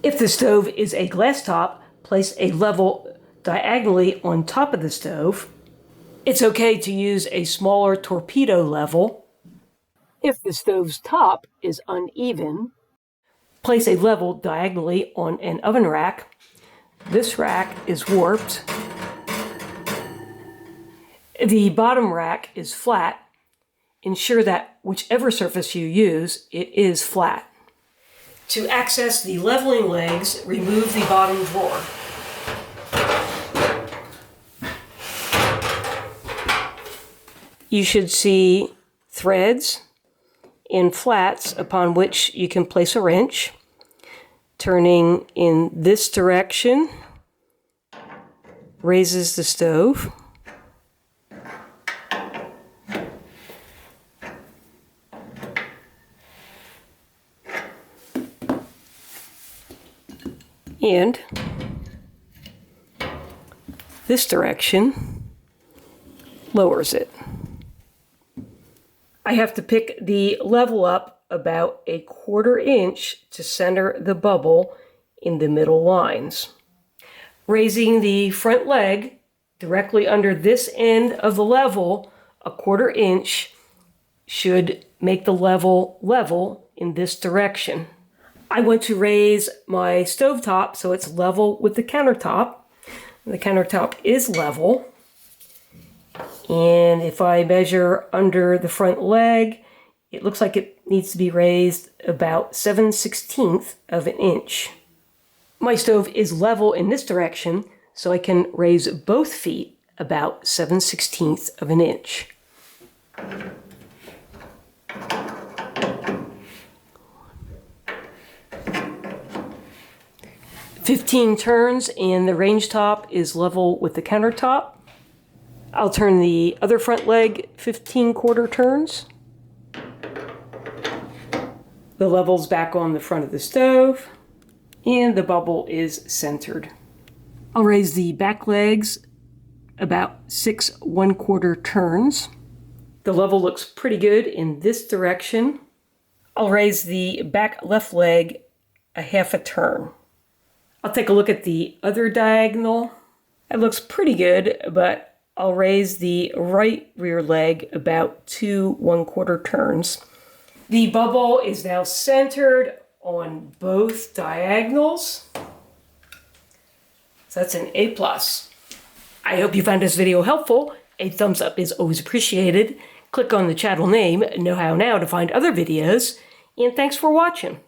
If the stove is a glass top, place a level diagonally on top of the stove. It's okay to use a smaller torpedo level. If the stove's top is uneven, place a level diagonally on an oven rack. This rack is warped. The bottom rack is flat. Ensure that whichever surface you use, it is flat. To access the leveling legs, remove the bottom drawer. You should see threads and flats upon which you can place a wrench. Turning in this direction raises the stove. And this direction lowers it. I have to pick the level up about 1/4 inch to center the bubble in the middle lines. Raising the front leg directly under this end of the level 1/4 inch should make the level in this direction. I want to raise my stovetop so it's level with the countertop. The countertop is level. And if I measure under the front leg, it looks like it needs to be raised about 7/16 of an inch. My stove is level in this direction, so I can raise both feet about 7/16 of an inch. 15 turns and the range top is level with the countertop. I'll turn the other front leg 15 quarter turns. The level's back on the front of the stove and the bubble is centered. I'll raise the back legs about 6 1/4 turns. The level looks pretty good in this direction. I'll raise the back left leg 1/2 turn. I'll take a look at the other diagonal. It looks pretty good, but I'll raise the right rear leg about 2 1/4 turns. The bubble is now centered on both diagonals. So that's an A+. I hope you found this video helpful. A thumbs up is always appreciated. Click on the channel name, Know How Now, to find other videos. And thanks for watching.